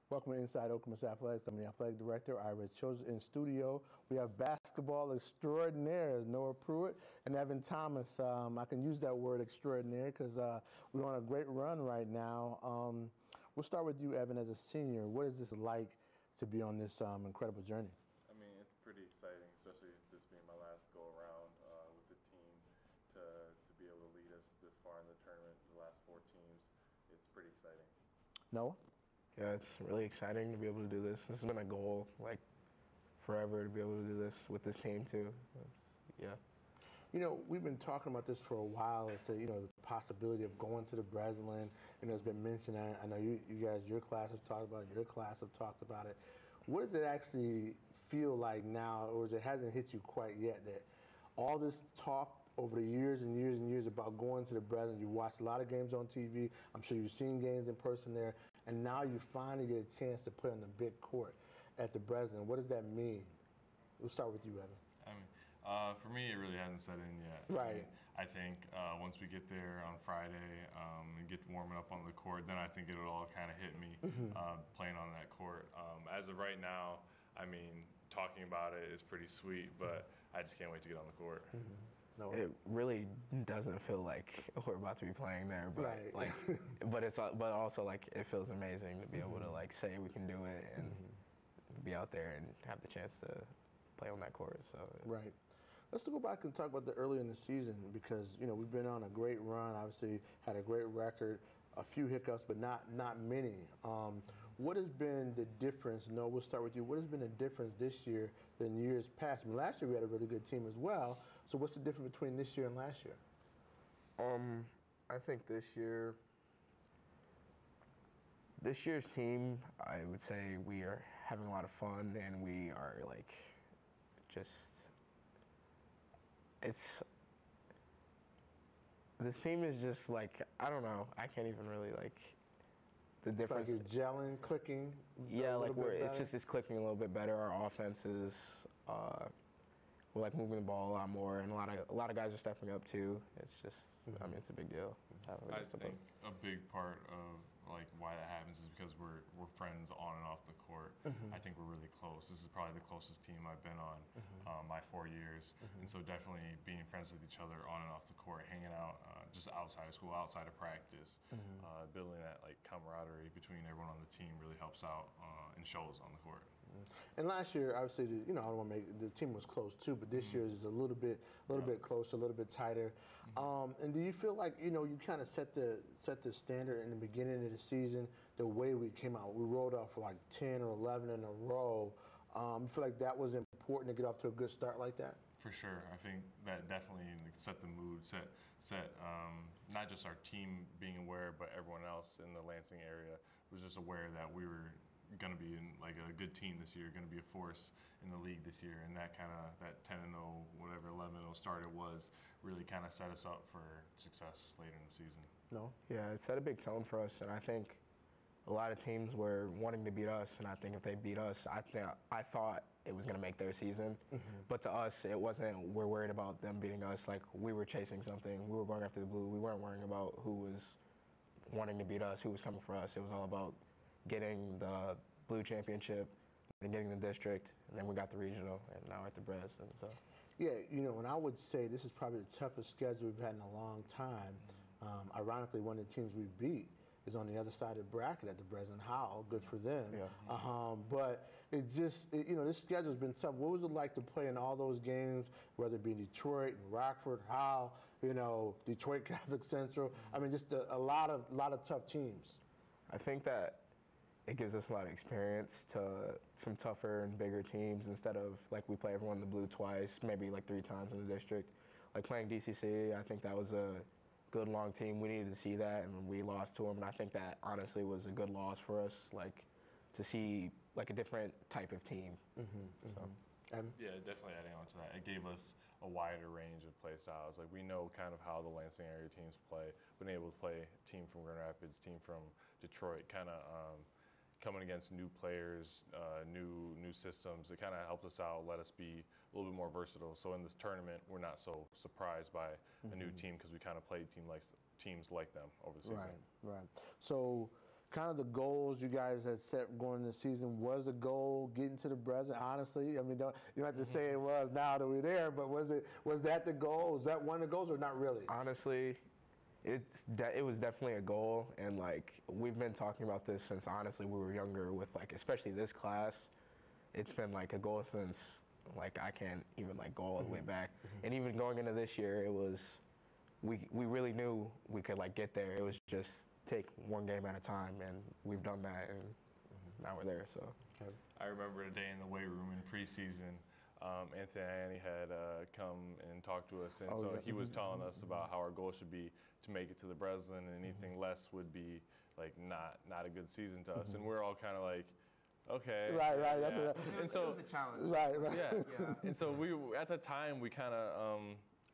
Welcome to Inside Okemos Athletics. I'm the athletic director, Ira Childers. In studio, we have basketball extraordinaires, Noah Pruitt and Evan Thomas. I can use that word extraordinaire because we're on a great run right now. We'll start with you, Evan, as a senior. What is this like to be on this incredible journey? I mean, it's pretty exciting, especially this being my last go-around with the team to be able to lead us this far in the tournament, the last 4 teams. It's pretty exciting. Noah? Yeah, it's really exciting to be able to do this. This has been a goal, like, forever to be able to do this with this team, too. Yeah. You know, we've been talking about this for a while as to, the possibility of going to the Breslin. It's been mentioned. I know you guys, your class have talked about it, your class have talked about it. What does it actually feel like now, or it hasn't hit you quite yet, that all this talk over the years and years and years about going to the Breslin, you've watched a lot of games on TV, I'm sure you've seen games in person there, and now you finally get a chance to play on the big court at the Breslin. What does that mean? We'll start with you, Evan. I mean, for me, it really hasn't set in yet. Right. I think once we get there on Friday and get warming up on the court, then I think it'll all kind of hit me playing on that court. As of right now, I mean, talking about it is pretty sweet, but I just can't wait to get on the court. No. It really doesn't feel like we're about to be playing there, but right. but also like it feels amazing to be able to like say we can do it and be out there and have the chance to play on that court. So right. Let's go back and talk about the early in the season because we've been on a great run. Obviously, had a great record, a few hiccups, but not many. What has been the difference? No, we'll start with you. What has been the difference this year than years past? I mean, last year we had a really good team as well. So what's the difference between this year and last year? I think this year's team, I would say we are having a lot of fun and we are like just. This team is just like, I don't know, I can't even really like the difference. It's like you're gelling, clicking. Yeah, like it's clicking a little bit better. Our offense is we're like moving the ball a lot more, and a lot of guys are stepping up too. It's just, I mean, it's a big deal. I think a big part of like why that happens is because we're friends on and off the court. I think we're really close. This is probably the closest team I've been on my 4 years, and so definitely being friends with each other on and off the court, hanging out just outside of school, outside of practice, building that like camaraderie between everyone on the team really helps out and shows on the court. And last year, obviously, I don't want to make the team was close too, but this year is a little bit closer, a little bit tighter. And do you feel like you kind of set the standard in the beginning of the season, the way we came out? We rolled off for like 10 or 11 in a row. You feel like that was important to get off to a good start like that? For sure, I think that definitely set the mood, set not just our team being aware, but everyone else in the Lansing area was just aware that we were going to be in like a good team this year, going to be a force in the league this year, and that 10-0, whatever 11-0 start it was, really kind of set us up for success later in the season. No. Yeah, it set a big tone for us, and I think a lot of teams were wanting to beat us, and I think if they beat us, I thought it was going to make their season. But to us, it wasn't. We're worried about them beating us. Like we were chasing something. We were going after the blue. We weren't worrying about who was wanting to beat us, who was coming for us. It was all about getting the blue championship, then getting the district, and then we got the regional, and now at the Bres. And so. Yeah, and I would say this is probably the toughest schedule we've had in a long time. Ironically, one of the teams we beat is on the other side of the bracket at the Breslin Howell. Good for them. Yeah. But this schedule's been tough. What was it like to play in all those games, whether it be Detroit and Rockford, Howell, Detroit Catholic Central? I mean, just a lot of tough teams. I think that it gives us a lot of experience to some tougher and bigger teams instead of like we play everyone in the blue twice, maybe like 3 times in the district. Like playing DCC, I think that was a good long team. We needed to see that, and we lost to them. And I think that honestly was a good loss for us, like to see like a different type of team. So. Yeah, definitely adding on to that, it gave us a wider range of play styles. Like we know kind of how the Lansing area teams play. Been able to play a team from Grand Rapids, team from Detroit, kind of coming against new players, new systems. It kind of helped us out, let us be a little bit more versatile. So in this tournament, we're not so surprised by a new team because we kind of played teams like them over the season. Right. So kind of the goals you guys had set going into the season? Was the goal getting to the Breslin? Honestly, I mean, you don't have to say it was now that we're there, but was that the goal? Was that one of the goals, or not really? Honestly, it was definitely a goal, and like we've been talking about this since honestly we were younger. With like especially this class, it's been like a goal since like I can't even like go all the way back. And even going into this year, it was we really knew we could like get there. It was just take one game at a time, and we've done that, and now we're there. So I remember a day in the weight room in preseason. Anthony had come and talked to us, and he was telling us about how our goal should be to make it to the Breslin, and anything less would be like not a good season to us. And we're all kind of like, okay, right. Yeah. It was a challenge. Right. Yeah. And so we at the time we kind of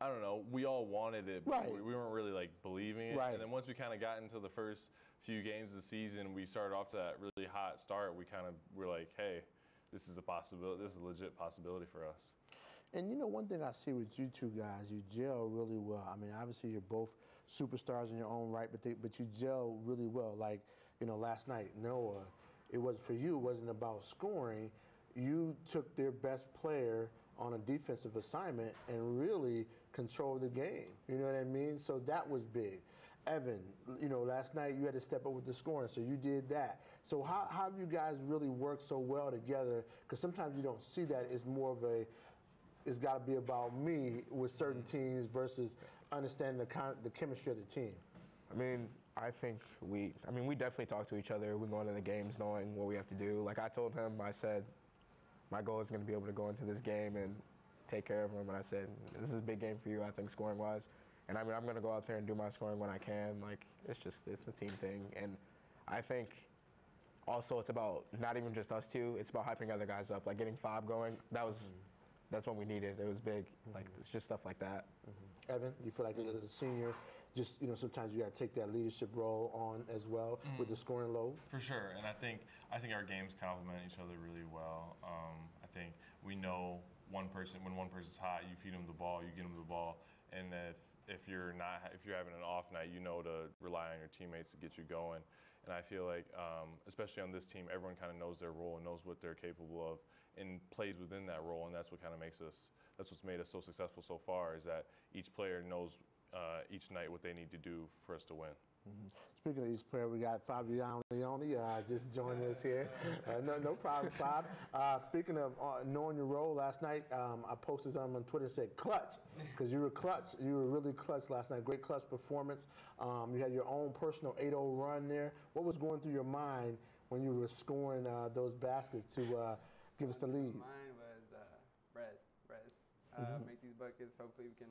I don't know, we all wanted it, but we weren't really like believing it. Right. And then once we kind of got into the first few games of the season, we started off to that really hot start. We kind of were like, hey, this is a possibility. This is a legit possibility for us. And you know, one thing I see with you two guys, you gel really well. I mean, obviously you're both superstars in your own right, but you gel really well. Like, you know, last night, Noah, it was for you. It wasn't about scoring. You took their best player on a defensive assignment and really controlled the game. You know what I mean? So that was big. Evan, you know, last night you had to step up with the scoring, so you did that. So how have you guys really worked so well together? Because sometimes you don't see that. It's more of it's got to be about me with certain teams versus understanding the chemistry of the team. I mean, I think we definitely talk to each other. We go into the games knowing what we have to do. Like I told him, I said, my goal is going to be able to go into this game and take care of him. And I said, this is a big game for you, I think, scoring-wise. And I mean, I'm going to go out there and do my scoring when I can. Like, it's a team thing. And I think also it's about not even just us two. It's about hyping other guys up. Like getting Fob going, that's what we needed. It was big. Like, it's just stuff like that. Evan, you feel like as a senior, just, you know, sometimes you got to take that leadership role on as well with the scoring load? For sure, and I think our games complement each other really well. I think we know when one person's hot, you feed them the ball, you get them the ball, and if you're having an off night, you know to rely on your teammates to get you going. And I feel like, especially on this team, everyone kind of knows their role and knows what they're capable of and plays within that role, and that's what kind of that's what's made us so successful so far, is that each player knows each night what they need to do for us to win. Speaking of each player, we got Fabian Leone just joining us here. No problem, Bob. Speaking of knowing your role, last night I posted something on Twitter and said clutch, because you were clutch. You were really clutch last night. Great clutch performance. You had your own personal 8-0 run there. What was going through your mind when you were scoring those baskets to give us the lead? Mine was make these buckets. Hopefully we can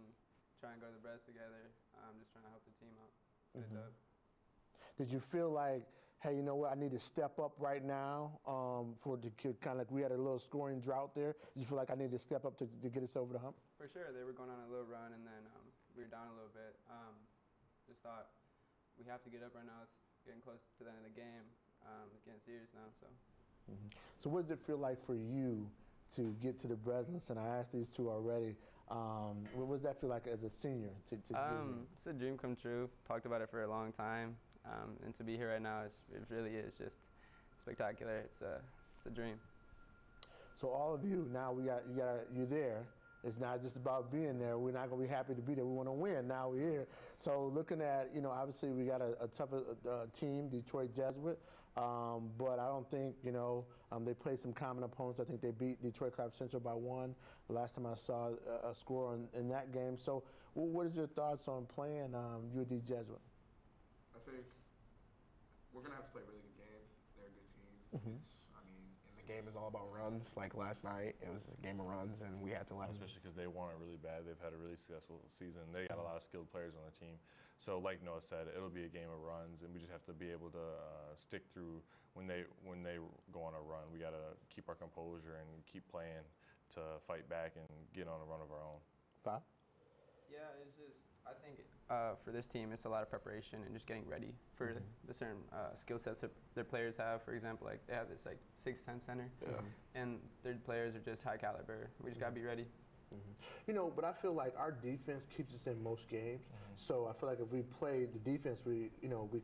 try and go to the Brest together. I'm just trying to help the team out. Get it done. Did you feel like, hey, you know what, I need to step up right now for the kind of like we had a little scoring drought there? Did you feel like I need to step up to get us over the hump? For sure. They were going on a little run, and then we were down a little bit. Just thought we have to get up right now. It's getting close to the end of the game. It's getting serious now. So. So what does it feel like for you to get to the Breslin? And I asked these two already. What does that feel like as a senior to get here? It's a dream come true. Talked about it for a long time. And to be here right now, it really is just spectacular. It's a dream. So all of you, now you're there. It's not just about being there. We're not going to be happy to be there. We want to win. Now we're here. So looking at, you know, obviously we got a tougher team, Detroit Jesuit. But I don't think, you know, they played some common opponents. I think they beat Detroit Clap Central by 1. The last time I saw a score in that game. So what is your thoughts on playing UD Jesuit? I think we're going to have to play a really good game. They're a good team. The game is all about runs. Like last night, it was a game of runs, and we had to let them. Especially because they want it really bad. They've had a really successful season. They got a lot of skilled players on the team. So like Noah said, it'll be a game of runs, and we just have to be able to stick through when they go on a run. We got to keep our composure and keep playing to fight back and get on a run of our own. Bob? Yeah, it's just, I think for this team, it's a lot of preparation and just getting ready for the certain skill sets that their players have. For example, like they have this like 6'10" center, and their players are just high caliber. We just gotta be ready. You know, but I feel like our defense keeps us in most games. So I feel like if we play the defense we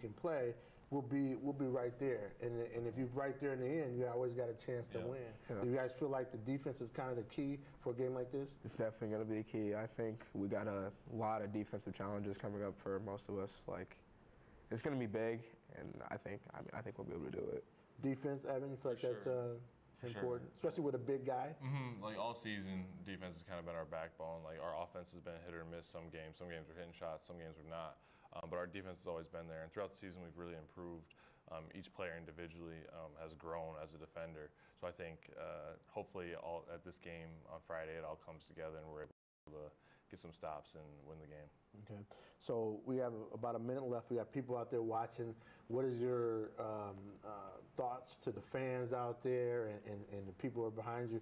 can play, we'll be right there. And if you're right there in the end, you always got a chance to win. Yeah. Do you guys feel like the defense is kind of the key for a game like this? It's definitely going to be key. I think we got a lot of defensive challenges coming up for most of us. Like, it's going to be big, and I think we'll be able to do it. Defense, Evan, you feel like that's important, especially with a big guy? Like all season, defense has kind of been our backbone. Like our offense has been hit or miss some games. Some games we're hitting shots, some games we're not. But our defense has always been there. And throughout the season, we've really improved. Each player individually has grown as a defender. So I think hopefully at this game on Friday, it all comes together and we're able to get some stops and win the game. Okay. So we have about a minute left. We got people out there watching. What is your thoughts to the fans out there and the people who are behind you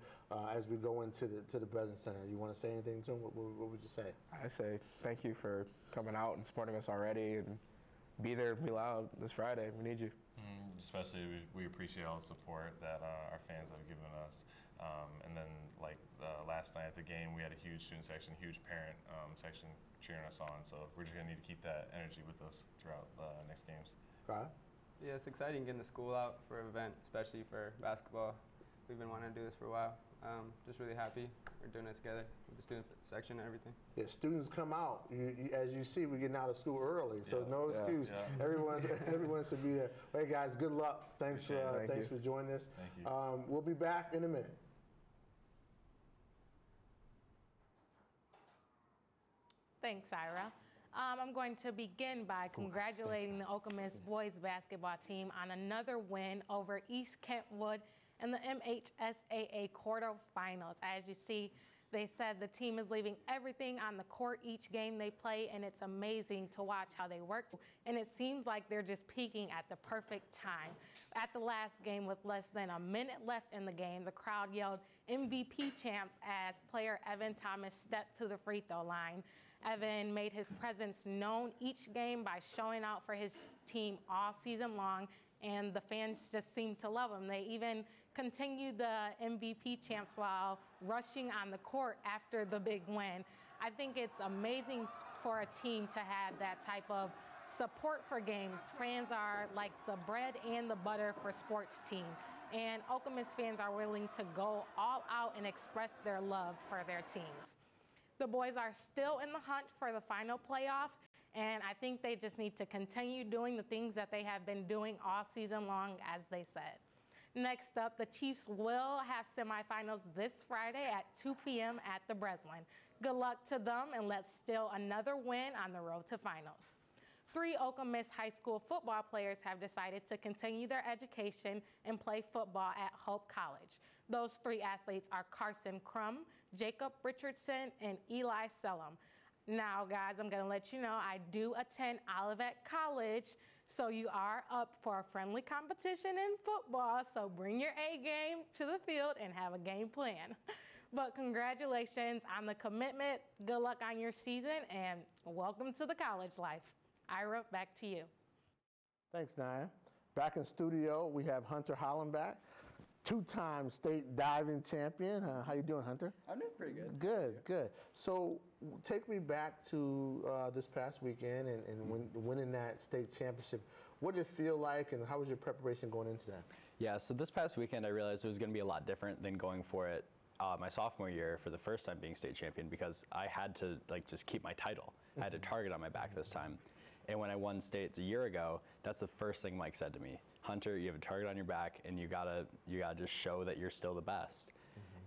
as we go into the Breslin Center? You want to say anything to them? What would you say? I say thank you for coming out and supporting us already, and be there, be loud this Friday. We need you. Especially, we appreciate all the support that our fans have given us. And then, like last night at the game, we had a huge student section, huge parent section cheering us on. So we're just gonna need to keep that energy with us throughout the next games. Right. Yeah, it's exciting getting the school out for an event, especially for basketball. We've been wanting to do this for a while. Just really happy we're doing it together with the student section and everything. Yeah, students come out. As you see, we're getting out of school early, so no excuse. Yeah. Everyone should be there. Hey guys, good luck. Thanks for joining us. Thank you. We'll be back in a minute. Thanks, Ira. I'm going to begin by congratulating the Okemos boys basketball team on another win over East Kentwood in the MHSAA quarterfinals. As you see, they said the team is leaving everything on the court each game they play, and it's amazing to watch how they work. And it seems like they're just peaking at the perfect time. At the last game, with less than a minute left in the game, the crowd yelled MVP champs as player Evan Thomas stepped to the free throw line. Evan made his presence known each game by showing out for his team all season long, and the fans just seemed to love him. They even continued the MVP champs while rushing on the court after the big win. I think it's amazing for a team to have that type of support for games. Fans are like the bread and the butter for sports team, and Okemos fans are willing to go all out and express their love for their teams. The boys are still in the hunt for the final playoff, and I think they just need to continue doing the things that they have been doing all season long, as they said. Next up, the Chiefs will have semifinals this Friday at 2 p.m. at the Breslin. Good luck to them, and let's steal another win on the road to finals. 3 Okemos high school football players have decided to continue their education and play football at Hope College. Those 3 athletes are Carson Crum, Jacob Richardson, and Eli Sellum. Now, guys, I'm going to let you know I do attend Olivet College, so you are up for a friendly competition in football, so bring your A game to the field and have a game plan. But congratulations on the commitment, good luck on your season, and welcome to the college life. Ira, back to you. Thanks, Naya. Back in studio, we have Hunter Hollenbach, 2-time state diving champion. How you doing, Hunter? I'm doing pretty good. Good, good. So take me back to this past weekend and winning that state championship. What did it feel like, and how was your preparation going into that? Yeah, so this past weekend I realized it was going to be a lot different than going for it my sophomore year for the first time being state champion, because I had to just keep my title. I had a target on my back this time. And when I won states a year ago, that's the first thing Mike said to me. Hunter, you have a target on your back, and you gotta just show that you're still the best.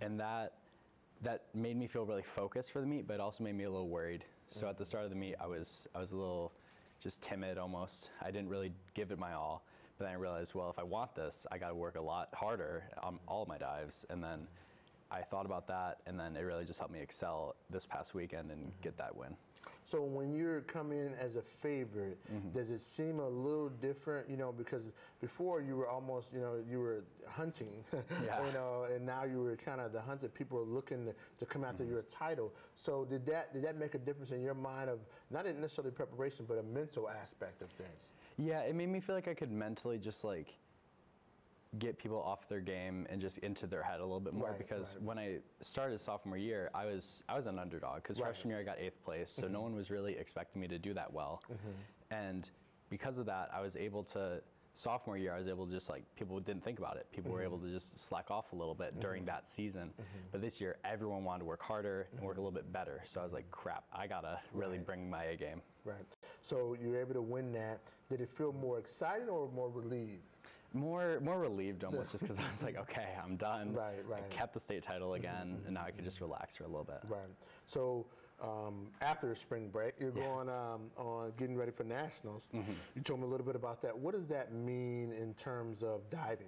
And that made me feel really focused for the meet, but it also made me a little worried. So at the start of the meet, I was a little just timid almost. I didn't really give it my all. But then I realized, well, if I want this, I gotta work a lot harder on all of my dives. And then I thought about that, and then it really just helped me excel this past weekend and get that win. So when you're coming in as a favorite, does it seem a little different, because before you were almost, you were hunting, and now you were kind of the hunted. People are looking to come after your title. So did that make a difference in your mind of not necessarily preparation, but a mental aspect of things? Yeah, it made me feel like I could mentally just get people off their game and just into their head a little bit more, because when I started sophomore year, I was an underdog, because freshman year I got 8th place, so no one was really expecting me to do that well. And because of that, I was able to, sophomore year, I was able to just like, people didn't think about it. People were able to just slack off a little bit during that season. But this year, everyone wanted to work harder and work a little bit better. So I was like, crap, I gotta really bring my A game. Right. So you were able to win that. Did it feel more exciting or more relieved? More relieved almost, just because I was like, okay, I'm done. Right. I kept the state title again, and now I can just relax for a little bit. Right. So after the spring break, you're going on getting ready for nationals. You told me a little bit about that. What does that mean in terms of diving?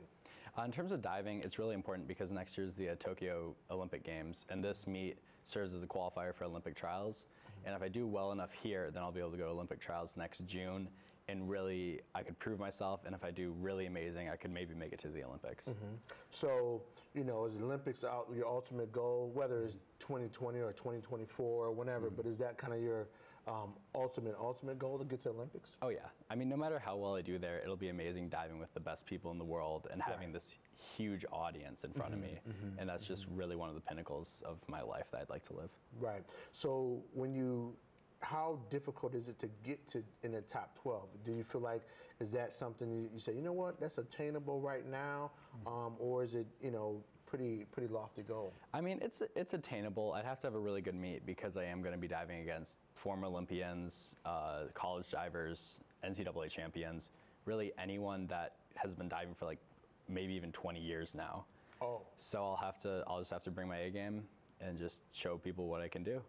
In terms of diving, it's really important because next year is the Tokyo Olympic Games, and this meet serves as a qualifier for Olympic trials. And if I do well enough here, then I'll be able to go to Olympic trials next June. And really, I could prove myself, and if I do really amazing, I could maybe make it to the Olympics. So, you know, is the Olympics out your ultimate goal, whether it's 2020 or 2024 or whenever, but is that kind of your ultimate goal to get to the Olympics? Oh yeah, I mean, no matter how well I do there, it'll be amazing diving with the best people in the world and having this huge audience in front of me, and that's just really one of the pinnacles of my life that I'd like to live. Right. So how difficult is it to get to in the top 12? Do you feel like, is that something you say, you know what, that's attainable right now, or is it, you know, pretty lofty goal? I mean, it's attainable. I'd have to have a really good meet because I am going to be diving against former Olympians, college divers, NCAA champions, really anyone that has been diving for like maybe even 20 years now. Oh. So I'll just have to bring my A game and just show people what I can do.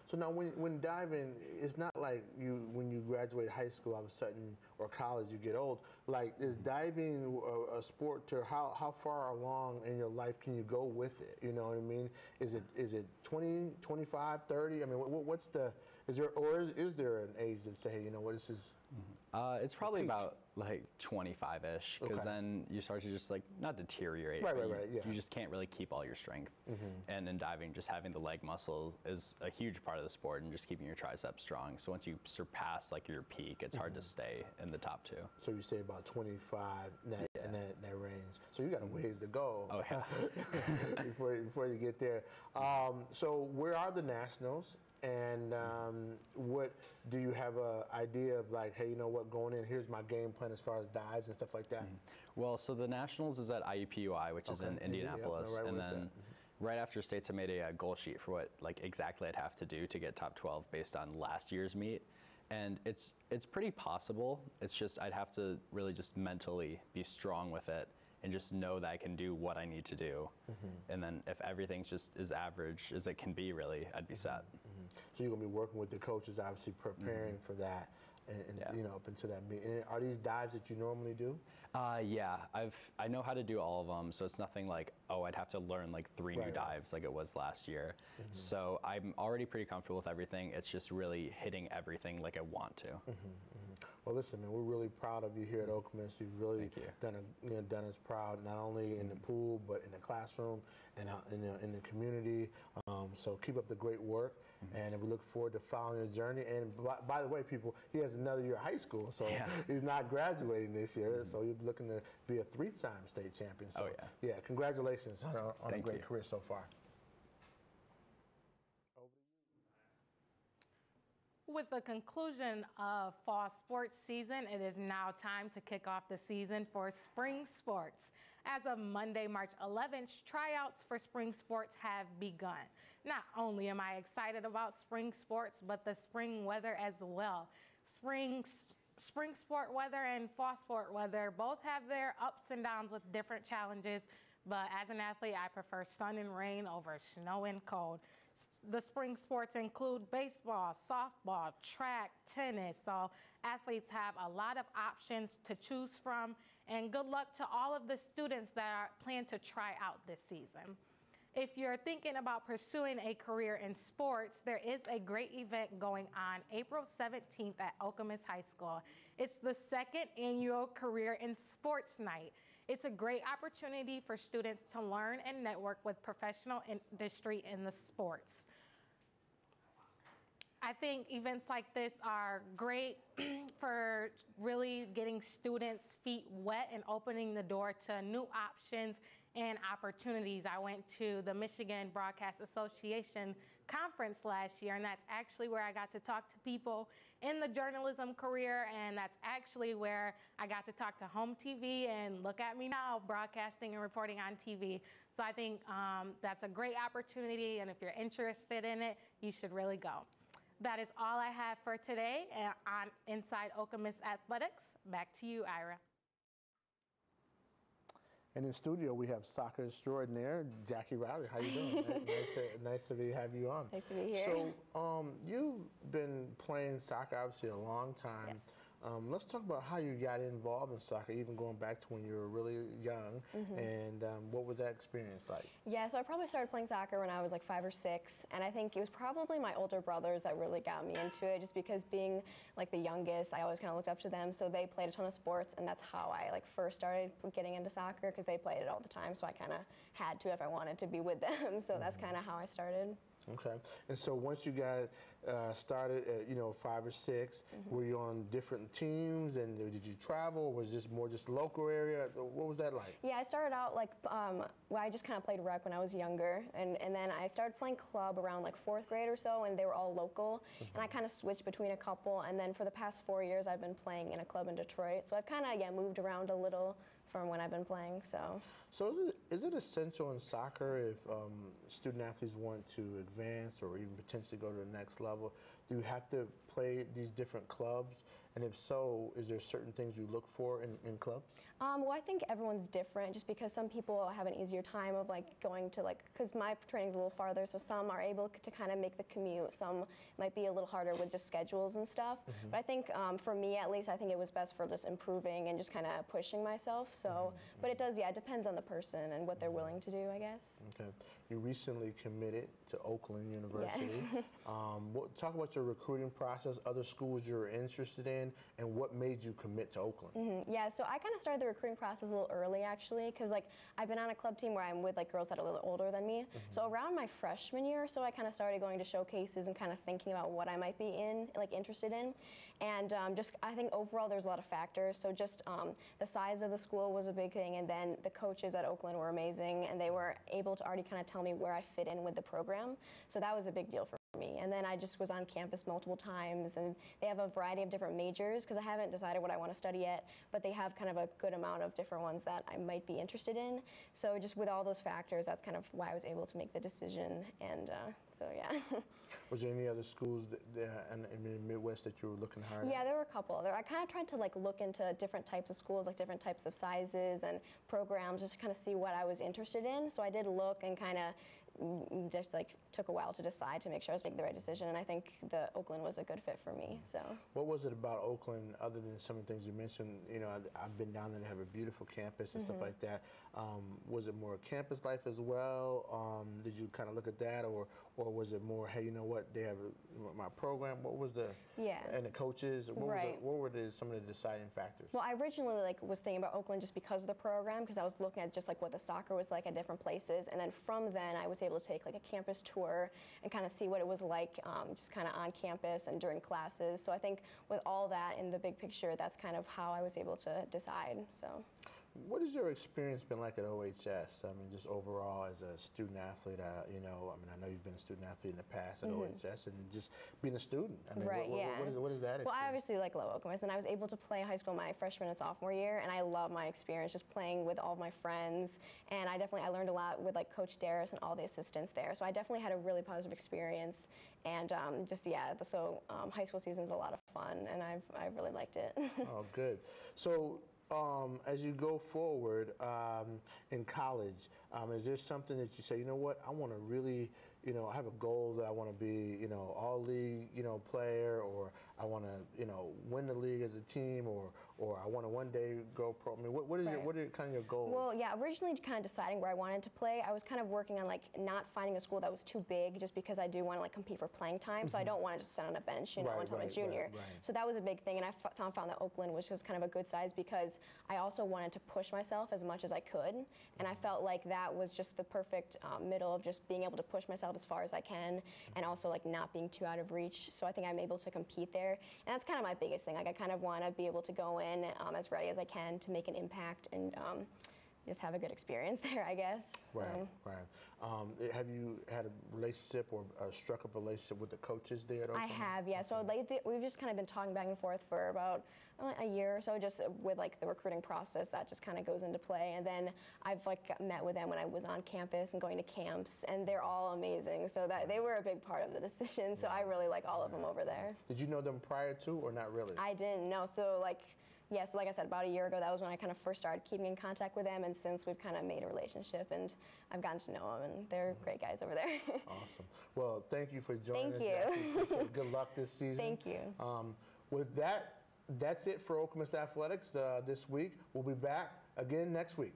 So now when diving, it's not like when you graduate high school all of a sudden, or college, you get old. Like, is diving a sport to how far along in your life can you go with it? You know what I mean? Is it 20, 25, 30? I mean, is there an age that say, hey, you know what, this is... It's probably about like 25-ish, because then you start to just like not deteriorate. Right, yeah. You just can't really keep all your strength. And in diving, just having the leg muscle is a huge part of the sport, and just keeping your triceps strong. So once you surpass like your peak, it's hard to stay in the top two. So you say about 25 in that range. So you got a ways to go. Oh yeah. before you get there. So where are the nationals? And what do you have an idea of, like, hey, you know what, going in, here's my game plan as far as dives and stuff like that? Well, so the nationals is at IUPUI, which is in Indianapolis, and then right after states, I made a goal sheet for what like exactly I'd have to do to get top 12 based on last year's meet, and it's pretty possible. It's just I'd have to really just mentally be strong with it and just know that I can do what I need to do. And then if everything's just as average as it can be, really, I'd be set. So you're gonna be working with the coaches, obviously preparing for that, and you know, up into that meet. And are these dives that you normally do? Yeah, I know how to do all of them, so it's nothing like, oh, I'd have to learn like 3 new dives like it was last year. So I'm already pretty comfortable with everything. It's just really hitting everything like I want to. Well, listen, man, we're really proud of you here at Okemos. You've really done us proud, not only in the pool, but in the classroom and out in the community. So keep up the great work, and we look forward to following your journey. And by the way, people, he has another year of high school, so he's not graduating this year. So you're looking to be a 3-time state champion. So yeah, congratulations on a great career so far. With the conclusion of fall sports season, it is now time to kick off the season for spring sports. As of Monday, March 11th, tryouts for spring sports have begun. Not only am I excited about spring sports, but the spring weather as well. Spring sport weather and fall sport weather both have their ups and downs with different challenges, but as an athlete, I prefer sun and rain over snow and cold. The spring sports include baseball, softball, track, tennis, so athletes have a lot of options to choose from, and good luck to all of the students that plan to try out this season. If you're thinking about pursuing a career in sports, there is a great event going on April 17th at Okemos High School. It's the 2nd annual Career in Sports Night. It's a great opportunity for students to learn and network with professional industry in the sports. I think events like this are great for really getting students' feet wet and opening the door to new options and opportunities. I went to the Michigan Broadcast Association conference last year, and that's actually where I got to talk to people in the journalism career, and that's actually where I got to talk to home TV, and look at me now, broadcasting and reporting on TV. So I think that's a great opportunity, and if you're interested in it, you should really go. That is all I have for today on Inside Okemos Athletics. Back to you, Ira. And in studio, we have soccer extraordinaire, Jackie Riley. How you doing? nice to have you on. Nice to be here. So you've been playing soccer, obviously, a long time. Yes. Let's talk about how you got involved in soccer, even going back to when you were really young, and what was that experience like? Yeah, so I probably started playing soccer when I was like 5 or 6, and I think it was probably my older brothers that really got me into it, just because being like the youngest, I always kind of looked up to them, so they played a ton of sports, and that's how I like first started getting into soccer, because they played it all the time, so I kind of had to if I wanted to be with them, so that's kind of how I started. Okay, and so once you got started at 5 or 6, were you on different teams, and did you travel, or was this more just local area? What was that like? Yeah, I started out like, I just kind of played rec when I was younger, and then I started playing club around like 4th grade or so, and they were all local, and I kind of switched between a couple, and then for the past 4 years I've been playing in a club in Detroit, so I've kind of moved around a little from when I've been playing. So is it essential in soccer if student athletes want to advance or even potentially go to the next level? Do you have to play these different clubs? And if so, is there certain things you look for in clubs? Well, I think everyone's different, just because some people have an easier time of going to because my training's a little farther, so some are able to kind of make the commute. Some might be a little harder with just schedules and stuff. But I think for me, at least, I think it was best for just improving and just kind of pushing myself. So, but it does, it depends on the person and what they're willing to do, I guess. Okay. You recently committed to Oakland University. Yes. Talk about your recruiting process, other schools you were interested in, and what made you commit to Oakland? Yeah, so I kind of started the recruiting process a little early, actually, because I've been on a club team where I'm with girls that are a little older than me. So around my freshman year or so, I kind of started going to showcases and kind of thinking about what I might be interested in. And I think overall there's a lot of factors. So just the size of the school was a big thing, and then the coaches at Oakland were amazing, and they were able to already kind of tell me where I fit in with the program. So that was a big deal for me. And then I just was on campus multiple times, and they have a variety of different majors, because I haven't decided what I want to study yet, but they have kind of a good amount of different ones that I might be interested in. So just with all those factors, that's kind of why I was able to make the decision, and so yeah. Was there any other schools in the Midwest that you were looking hard at? Yeah, there were a couple. I kind of tried to look into different types of schools, different types of sizes and programs, just to kind of see what I was interested in. So I did look and kind of just took a while to decide to make sure I was making the right decision, and I think the Oakland was a good fit for me. So what was it about Oakland, other than some of the things you mentioned? I've been down there, they have a beautiful campus and stuff like that. Was it more campus life as well? Did you kind of look at that, or was it more, hey, you know what, they have my program? What was and the coaches? What were some of the deciding factors? Well, I originally was thinking about Oakland just because of the program, because I was looking at just what the soccer was like at different places, and then from then I was able to take a campus tour and kind of see what it was like just kind of on campus and during classes. So I think with all that in the big picture, that's kind of how I was able to decide. So. What has your experience been like at OHS? I mean, just overall as a student athlete, I know you've been a student athlete in the past at OHS, and just being a student. I mean, right, what is that experience? Well, I obviously love Okemos, and I was able to play high school my freshman and sophomore year, and I love my experience just playing with all of my friends, and I learned a lot with Coach Darris and all the assistants there, so I definitely had a really positive experience, and so high school season's a lot of fun, and I've really liked it. Oh, good. So, as you go forward in college, is there something that you say, you know what, I want to really, I have a goal that I want to be, all-league, player, or I want to, win the league as a team, or I want to one day go pro? I mean, what are kind of your goals? Well, yeah, originally kind of deciding where I wanted to play, I was kind of working on not finding a school that was too big, just because I do want to compete for playing time, so I don't want to just sit on a bench, until I'm a junior. So that was a big thing, and I found that Oakland was just kind of a good size, because I also wanted to push myself as much as I could, and I felt like that was just the perfect middle of just being able to push myself as far as I can, and also not being too out of reach. So I think I'm able to compete there, and that's kind of my biggest thing. I kind of want to be able to go in as ready as I can to make an impact, and just have a good experience there, I guess. Right, So. right. Have you had a relationship or struck up a relationship with the coaches there at I Okemos? have, yeah. So lately, we've just kind of been talking back and forth for about a year or so, just with like the recruiting process that just kind of goes into play. And then I've like met with them when I was on campus and going to camps, and they're all amazing. So that they were a big part of the decision. So I really like all of them over there. Did you know them prior to or not really? I didn't know. So like I said, about a year ago, that was when I kind of first started keeping in contact with them, and since we've kind of made a relationship, and I've gotten to know them, and they're great guys over there. Awesome. Well, thank you for joining Thank us. you. Jackie. Good luck this season. Thank you. With that, that's it for Okemos Athletics this week. We'll be back again next week.